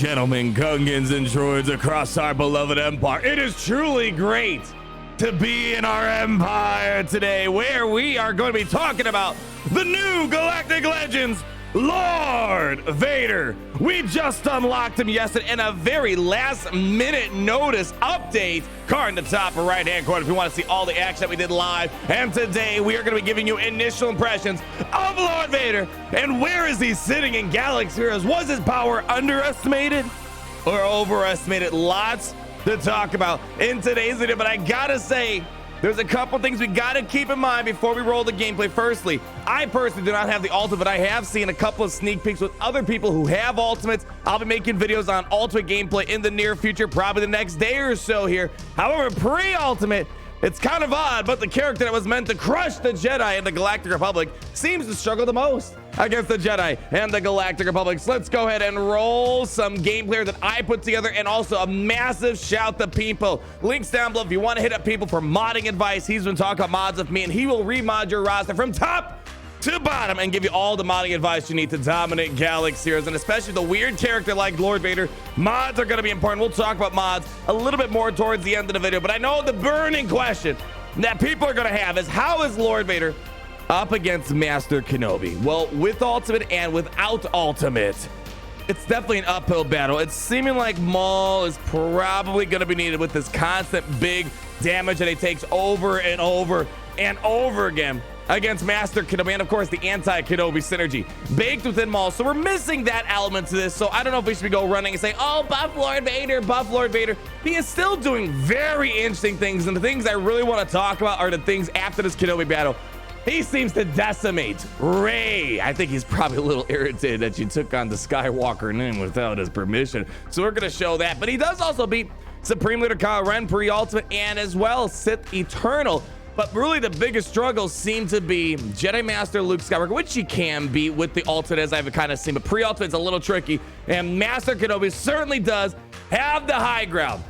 Gentlemen, Gungans, and droids across our beloved empire, it is truly great to be in our empire today, where we are going to be talking about the new Galactic Legends, Lord Vader. We just unlocked him yesterday in a very last minute notice update. Card in the top right hand corner if you want to see all the action that we did live. And today we are going to be giving you initial impressions of Lord Vader. And where is he sitting in Galaxy Heroes? Was his power underestimated or overestimated? Lots to talk about in today's video, but I gotta say, there's a couple things we gotta keep in mind before we roll the gameplay. Firstly, I personally do not have the ultimate, but I have seen a couple of sneak peeks with other people who have ultimates. I'll be making videos on ultimate gameplay in the near future, probably the next day or so here. However, pre-ultimate, it's kind of odd, but the character that was meant to crush the Jedi in the Galactic Republic seems to struggle the most against the Jedi and the Galactic Republic. So let's go ahead and roll some gameplay that I put together, and also a massive shout to people. Links down below if you want to hit up people for modding advice. He's been talking about mods with me, and he will remod your roster from top to bottom and give you all the modding advice you need to dominate Galaxy Heroes, and especially the weird character like Lord Vader. Mods are going to be important. We'll talk about mods a little bit more towards the end of the video, but I know the burning question that people are going to have is, how is Lord Vader up against Master Kenobi? Well, with ultimate and without ultimate, it's definitely an uphill battle. It's seeming like Maul is probably going to be needed with this constant big damage that he takes over and over and over again against Master Kenobi, and of course the anti-Kenobi synergy baked within Maul. So we're missing that element to this. So I don't know if we should go running and say, oh, buff Lord Vader, buff Lord Vader. He is still doing very interesting things, and the things I really want to talk about are the things after this Kenobi battle. He seems to decimate Rey. I think he's probably a little irritated that you took on the Skywalker name without his permission. So we're going to show that. But he does also beat Supreme Leader Kylo Ren pre-ultimate, and as well Sith Eternal. But really the biggest struggles seem to be Jedi Master Luke Skywalker, which he can beat with the ultimate, as I've kind of seen, but pre-ultimate's a little tricky, and Master Kenobi certainly does have the high ground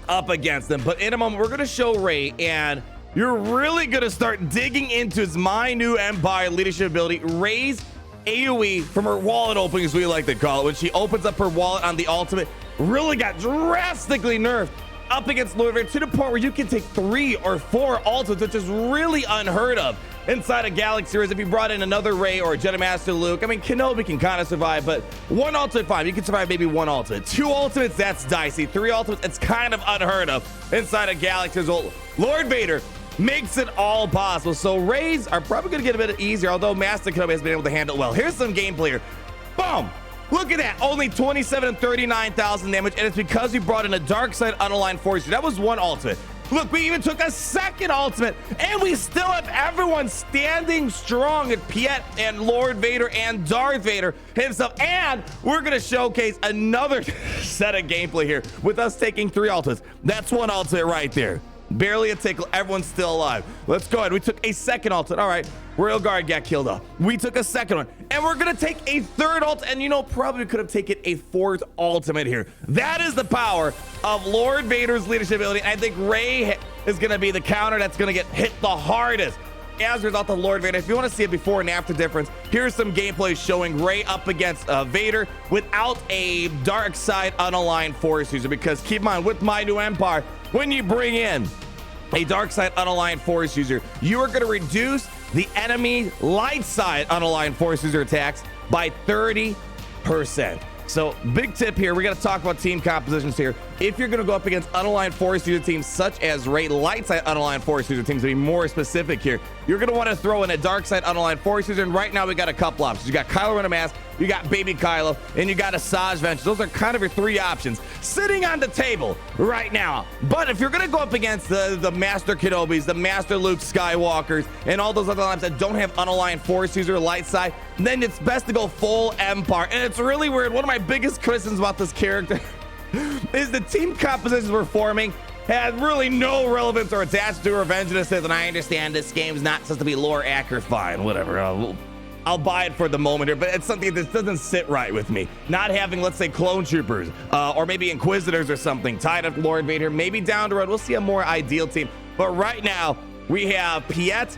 up against them. But in a moment, we're going to show Rey, and you're really going to start digging into his My New Empire leadership ability. Rey's AoE from her wallet opening, as we like to call it, when she opens up her wallet on the ultimate, really got drastically nerfed up against Lord Vader, to the point where you can take 3 or 4 ultimates, which is really unheard of inside a Galaxy Heroes. If you brought in another Rey or a Jedi Master Luke, I mean, Kenobi can kind of survive, but 1 ultimate, fine. You can survive maybe 1 ultimate. 2 ultimates, that's dicey. 3 ultimates, it's kind of unheard of inside a Galaxy Heroes. Lord Vader makes it all possible. So Reys are probably going to get a bit easier, although Master Kenobi has been able to handle it well. Here's some gameplay here. Boom! Look at that, only 27 and 39,000 damage, and it's because we brought in a dark side unaligned force. That was 1 ultimate. Look, we even took a 2nd ultimate, and we still have everyone standing strong at Piet and Lord Vader and Darth Vader himself. And we're gonna showcase another set of gameplay here with us taking 3 ultimates. That's 1 ultimate right there. Barely a tickle, everyone's still alive. Let's go ahead. We took a 2nd ultimate. All right, Royal Guard got killed off. We took a 2nd one, and we're gonna take a 3rd ultimate, and you know, probably could have taken a 4th ultimate here. That is the power of Lord Vader's leadership ability. I think Rey is gonna be the counter that's gonna get hit the hardest as a result of Lord Vader. If you want to see a before and after difference, here's some gameplay showing Rey up against Vader without a dark side unaligned force user, because keep in mind, with My New Empire, when you bring in a dark side unaligned force user, you are going to reduce the enemy light side unaligned force user attacks by 30%. So big tip here, we got to talk about team compositions here. If you're going to go up against unaligned force user teams such as Rey, light side unaligned force user teams, to be more specific here, you're going to want to throw in a dark side unaligned force user. And right now we got a couple options. You got Kylo Ren Mask, you got Baby Kylo, and you got Asajj Ventress. Those are kind of your 3 options sitting on the table right now. But if you're going to go up against the Master Kenobis, the Master Luke Skywalkers, and all those other lines that don't have unaligned force user light side, then it's best to go full Empire. And it's really weird. One of my biggest criticisms about this character is the team compositions we're forming had really no relevance or attached to Revenge of the Sith. And I understand this game's not supposed to be lore accurate, fine, whatever. I'll buy it for the moment here, but it's something that doesn't sit right with me. Not having, let's say, clone troopers or maybe Inquisitors or something tied up Lord Vader. Maybe down the road we'll see a more ideal team. But right now we have Piet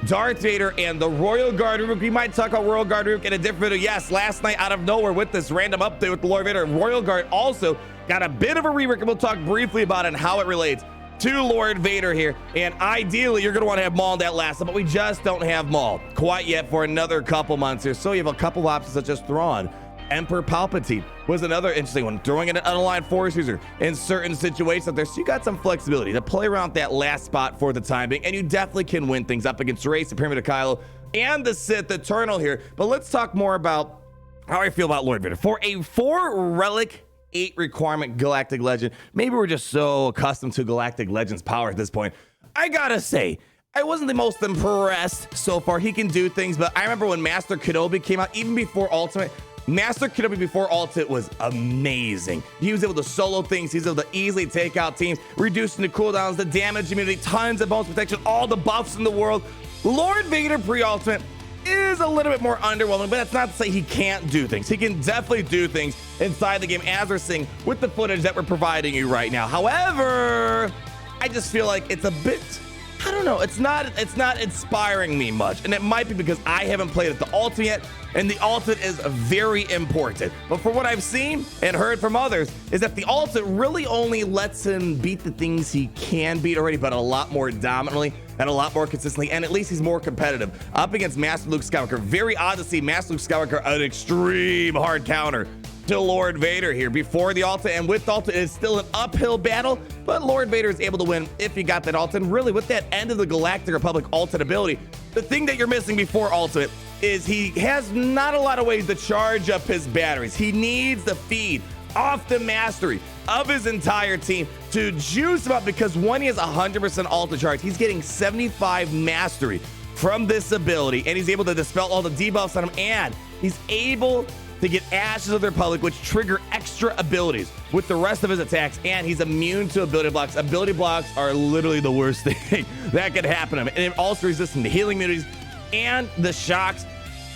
Darth Vader and the Royal Guard Rook. We might talk about Royal Guard Rook in a different video. Yes, last night out of nowhere with this random update with the Lord Vader, Royal Guard also got a bit of a rework, and we'll talk briefly about it and how it relates to Lord Vader here. And ideally, you're going to want to have Maul in that last one, but we just don't have Maul quite yet for another couple months here. So you have a couple options such as Thrawn. Emperor Palpatine was another interesting one, throwing in an unaligned Force user in certain situations out there. So you got some flexibility to play around that last spot for the time being, and you definitely can win things up against Rey, the Pyramid of Kylo, and the Sith Eternal here. But let's talk more about how I feel about Lord Vader. For a 4 relic 8 requirement Galactic Legend, maybe we're just so accustomed to Galactic Legend's power at this point. I gotta say, I wasn't the most impressed so far. He can do things, but I remember when Master Kenobi came out, even before Ultimate, Master Kenobi before Ultimate was amazing. He was able to solo things. He's able to easily take out teams, reducing the cooldowns, the damage immunity, tons of bonus protection, all the buffs in the world. Lord Vader pre-Ultimate is a little bit more underwhelming, but that's not to say he can't do things. He can definitely do things inside the game, as we're seeing with the footage that we're providing you right now. However, I just feel like it's a bit, I don't know, it's not inspiring me much, and it might be because I haven't played it the ultimate yet, and the ultimate is very important. But for what I've seen and heard from others is that the ultimate really only lets him beat the things he can beat already, but a lot more dominantly and a lot more consistently, and at least he's more competitive up against Master Luke Skywalker. Very odd to see Master Luke Skywalker an extreme hard counter to Lord Vader here before the ultimate, and with the ultimate it's still an uphill battle, but Lord Vader is able to win if you got that ultimate. And really, with that end of the Galactic Republic ultimate ability, the thing that you're missing before ultimate is he has not a lot of ways to charge up his batteries. He needs the feed off the mastery of his entire team to juice him up, because when he has 100% ultimate charge, he's getting 75 mastery from this ability, and he's able to dispel all the debuffs on him, and he's able to get Ashes of the Republic, which trigger extra abilities with the rest of his attacks, and he's immune to ability blocks. Ability blocks are literally the worst thing that could happen to him, and it also resistant to healing immunities and the shocks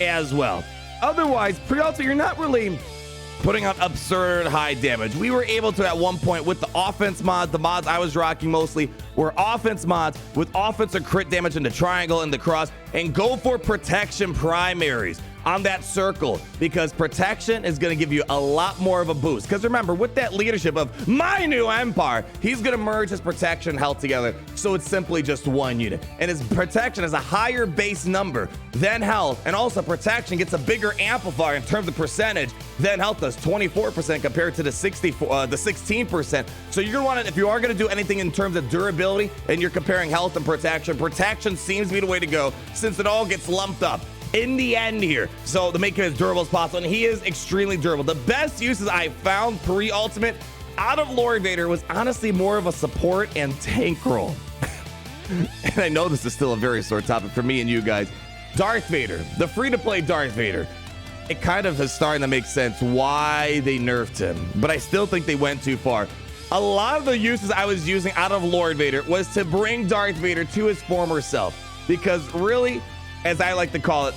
as well. Otherwise, pre-ultimate, you're not really putting out absurd high damage. We were able to, at one point, with the offense mods, the mods I was rocking mostly were offense mods with offensive crit damage in the triangle and the cross, and go for protection primaries on that circle, because protection is going to give you a lot more of a boost. Because remember, with that leadership of my new empire, he's going to merge his protection and health together, so it's simply just one unit, and his protection has a higher base number than health, and also protection gets a bigger amplifier in terms of percentage than health does, 24% compared to the 16%. So you're going to want to, if you are going to do anything in terms of durability and you're comparing health and protection seems to be the way to go, since it all gets lumped up in the end here, so to make him as durable as possible. And he is extremely durable. The best uses I found pre-ultimate out of Lord Vader was honestly more of a support and tank role. And I know this is still a very sore topic for me and you guys. Darth Vader, the free-to-play Darth Vader, it kind of is starting to make sense why they nerfed him, but I still think they went too far. A lot of the uses I was using out of Lord Vader was to bring Darth Vader to his former self, because really, as I like to call it,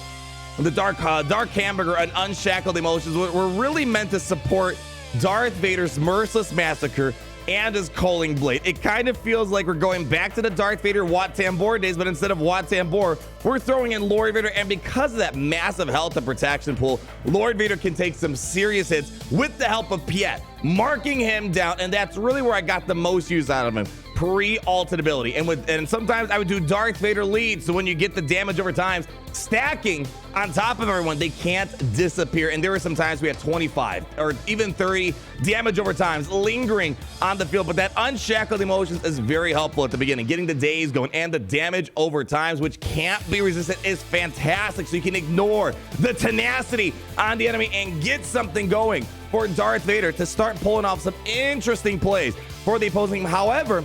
the dark hamburger and unshackled emotions were really meant to support Darth Vader's merciless massacre and his Culling Blade. It kind of feels like we're going back to the Darth Vader Wat Tambor days, but instead of Wat Tambor, we're throwing in Lord Vader, and because of that massive health and protection pool, Lord Vader can take some serious hits with the help of Piet, marking him down, and that's really where I got the most use out of him. Pre-ultimate ability, and sometimes I would do Darth Vader lead, so when you get the damage over time stacking on top of everyone, they can't disappear. And there were some times we had 25 or even 30 damage over times lingering on the field, but that unshackled emotions is very helpful at the beginning, getting the days going, and the damage over times, which can't be resisted, is fantastic, so you can ignore the tenacity on the enemy and get something going for Darth Vader to start pulling off some interesting plays for the opposing team. However,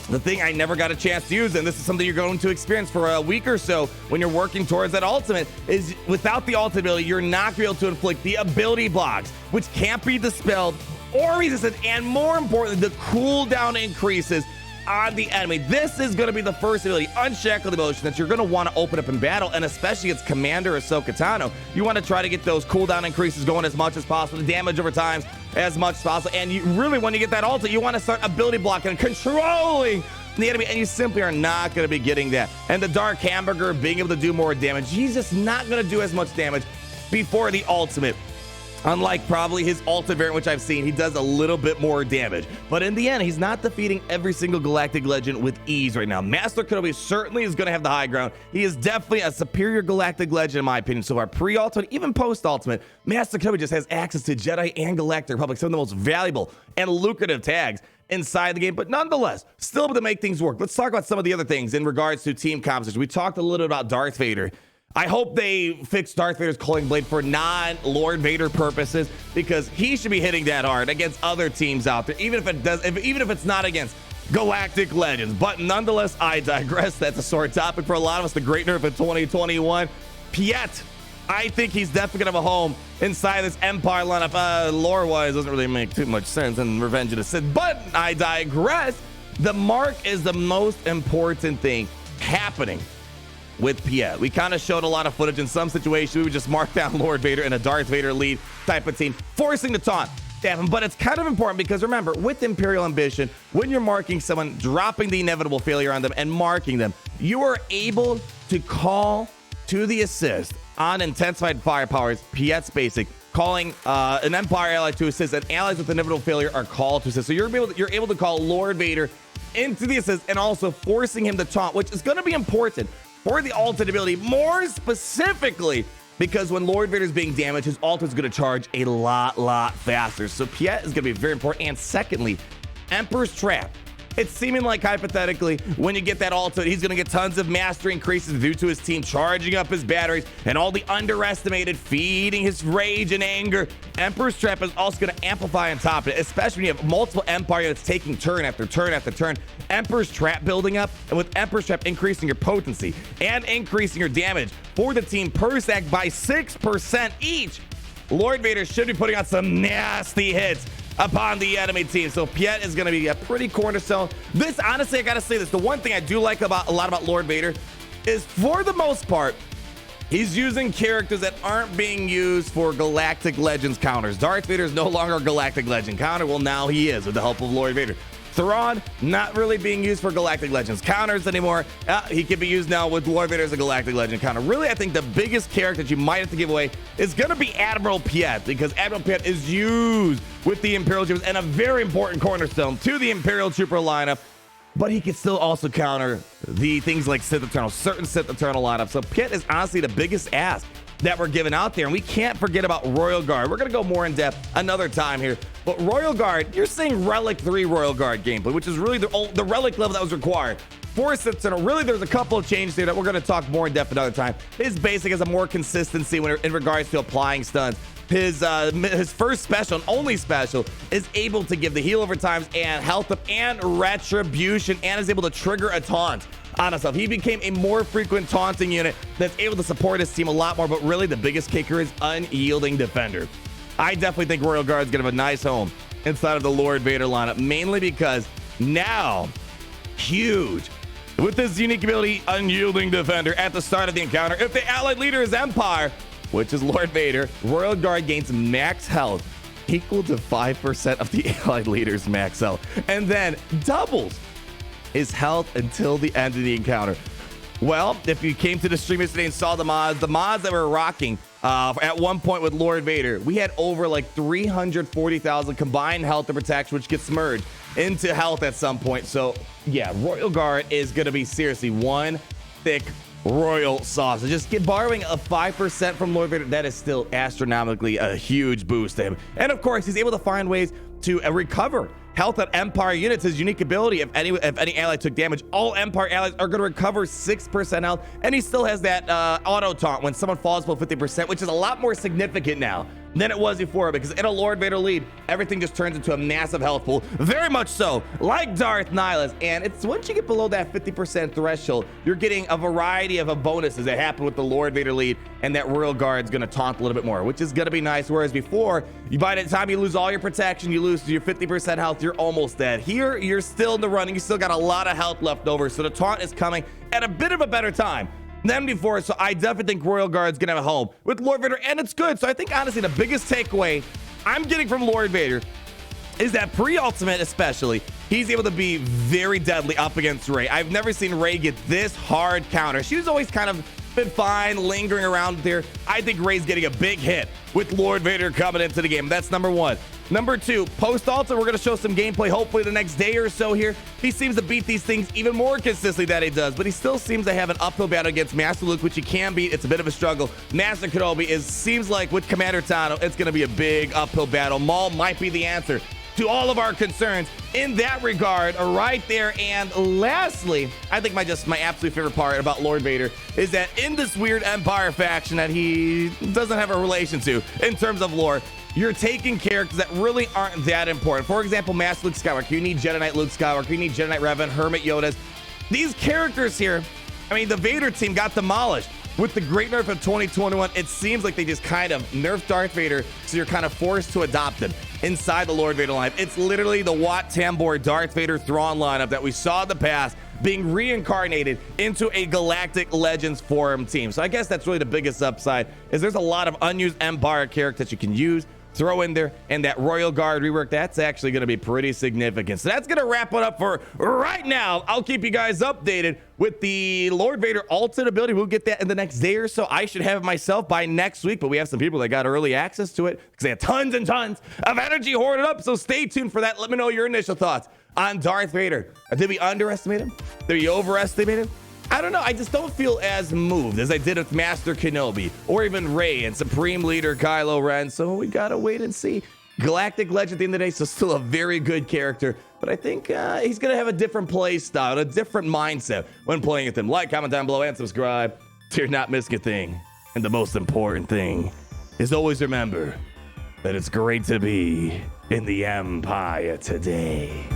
the thing I never got a chance to use, and this is something you're going to experience for a week or so when you're working towards that ultimate, is without the ultimate ability, you're not going to be able to inflict the ability blocks, which can't be dispelled or resisted, and more importantly, the cooldown increases on the enemy. This is going to be the first ability, Unshackled Emotion, that you're going to want to open up in battle, and especially against Commander Ahsoka Tano. You want to try to get those cooldown increases going as much as possible, the damage over time as much as possible, and you really, when you get that ulti, you want to start ability blocking and controlling the enemy, and you simply are not going to be getting that. And the Dark Hamburger being able to do more damage, he's just not going to do as much damage before the ultimate. Unlike probably his ultimate variant, which I've seen, he does a little bit more damage. But in the end, he's not defeating every single Galactic Legend with ease right now. Master Kenobi certainly is going to have the high ground. He is definitely a superior Galactic Legend, in my opinion. So our pre-ultimate, even post-ultimate, Master Kenobi just has access to Jedi and Galactic Republic, some of the most valuable and lucrative tags inside the game, but nonetheless, still able to make things work. Let's talk about some of the other things in regards to team composition. We talked a little bit about Darth Vader. I hope they fix Darth Vader's Calling Blade for non-Lord Vader purposes, because he should be hitting that hard against other teams out there, even if it's not against Galactic Legends. But nonetheless, I digress. That's a sore topic for a lot of us. The great nerf in 2021. Piet, I think he's definitely gonna have a home inside this Empire lineup. Lore-wise, doesn't really make too much sense in Revenge of the Sith, but I digress. The mark is the most important thing happening with Piet. We kind of showed a lot of footage. In some situations, we would just mark down Lord Vader in a Darth Vader lead type of team, forcing the taunt. But it's kind of important because remember, with Imperial Ambition, when you're marking someone, dropping the inevitable failure on them and marking them, you are able to call to the assist on intensified firepowers, Piet's basic, calling an Empire ally to assist, and allies with inevitable failure are called to assist. So you're able to call Lord Vader into the assist and also forcing him to taunt, which is going to be important for the ultimate ability, more specifically because when Lord Vader is being damaged, his ult is going to charge a lot faster. So Piet is going to be very important. And secondly, Emperor's Trap. It's seeming like, hypothetically, when you get that ultimate, he's going to get tons of mastery increases due to his team charging up his batteries and all the underestimated feeding his rage and anger. Emperor's Trap is also going to amplify on top of it, especially when you have multiple Empire units taking turn after turn after turn. Emperor's Trap building up, and with Emperor's Trap increasing your potency and increasing your damage for the team per stack by 6% each, Lord Vader should be putting out some nasty hits upon the enemy team. So Piet is going to be a pretty cornerstone. This, honestly, I got to say this, the one thing I do like a lot about Lord Vader is, for the most part, he's using characters that aren't being used for Galactic Legends counters. Darth Vader is no longer a Galactic Legend counter. Well, now he is with the help of Lord Vader. Thrawn, not really being used for Galactic Legends counters anymore. He can be used now with Lord Vader as a Galactic Legend counter. Really, I think the biggest character that you might have to give away is going to be Admiral Piet, because Admiral Piet is used with the Imperial Troopers and a very important cornerstone to the Imperial Trooper lineup. But he can still also counter the things like Sith Eternal, certain Sith Eternal lineups. So Piet is honestly the biggest ask that we're giving out there. And we can't forget about Royal Guard. We're going to go more in depth another time here. But Royal Guard, you're seeing Relic 3 Royal Guard gameplay, which is really the Relic level that was required for Sith Eternal. Really, there's a couple of changes here that we're going to talk more in depth another time. His basic has a more consistency when in regards to applying stuns. His first special and only special is able to give the heal over times and health up and retribution, and is able to trigger a taunt on himself. He became a more frequent taunting unit that's able to support his team a lot more, but really the biggest kicker is Unyielding Defender. I definitely think Royal Guard's gonna have a nice home inside of the Lord Vader lineup, mainly because now, huge, with this unique ability, Unyielding Defender, at the start of the encounter, if the allied leader is Empire, which is Lord Vader, Royal Guard gains max health equal to 5% of the allied leader's max health, and then doubles his health until the end of the encounter. Well, if you came to the stream yesterday and saw the mods that we're rocking at one point with Lord Vader, we had over like 340,000 combined health and protection, which gets merged into health at some point. So yeah, Royal Guard is going to be seriously one thick royal sauce. So just borrowing a 5% from Lord Vader, that is still astronomically a huge boost to him. And of course, he's able to find ways to recover health on Empire units. His unique ability, if any ally took damage, all Empire allies are going to recover 6% health, and he still has that auto taunt when someone falls below 50%, which is a lot more significant now than it was before, because in a Lord Vader lead, everything just turns into a massive health pool, very much so like Darth Nihilus. And it's once you get below that 50% threshold, you're getting a variety of bonuses that happen with the Lord Vader lead, and that Royal Guard's going to taunt a little bit more, which is going to be nice. Whereas before, by the time you lose all your protection, you lose your 50% health, you're almost dead. Here, you're still in the running, you still got a lot of health left over, so the taunt is coming at a bit of a better time than before. So I definitely think Royal Guard's gonna have a home with Lord Vader, and it's good. So I think honestly the biggest takeaway I'm getting from Lord Vader is that pre-ultimate especially, he's able to be very deadly up against Rey. I've never seen Rey get this hard counter. She was always kind of been fine, lingering around there. I think Rey's getting a big hit with Lord Vader coming into the game. That's number one. Number two, post-ultimate, we're going to show some gameplay hopefully the next day or so here. He seems to beat these things even more consistently than he does, but he still seems to have an uphill battle against Master Luke, which he can beat. It's a bit of a struggle. Master Kenobi seems like with Commander Tano, it's going to be a big uphill battle. Maul might be the answer to all of our concerns in that regard right there. And lastly, I think my absolute favorite part about Lord Vader is that in this weird Empire faction that he doesn't have a relation to in terms of lore, you're taking characters that really aren't that important. For example, Master Luke Skywalker. You need Jedi Knight Luke Skywalker. You need Jedi Knight Revan, Hermit Yodas. These characters here, I mean, the Vader team got demolished. With the great nerf of 2021, it seems like they just kind of nerfed Darth Vader, so you're kind of forced to adopt him inside the Lord Vader line. It's literally the Wat Tambor Darth Vader Thrawn lineup that we saw in the past being reincarnated into a Galactic Legends Forum team. So I guess that's really the biggest upside, is there's a lot of unused Empire characters that you can use, throw in there, and that Royal Guard rework, that's actually going to be pretty significant. So that's going to wrap it up for right now. I'll keep you guys updated with the Lord Vader ultimate ability. We'll get that in the next day or so. I should have it myself by next week, but we have some people that got early access to it because they have tons and tons of energy hoarded up. So stay tuned for that. Let me know your initial thoughts on Darth Vader. Did we underestimate him? Did we overestimate him? I don't know. I just don't feel as moved as I did with Master Kenobi or even Rey and Supreme Leader Kylo Ren. So we got to wait and see. Galactic Legend at the end of the day, so still a very good character. But I think he's going to have a different play style, a different mindset when playing with him. Like, comment down below, and subscribe so you're not missing a thing. And the most important thing is always remember that it's great to be in the Empire today.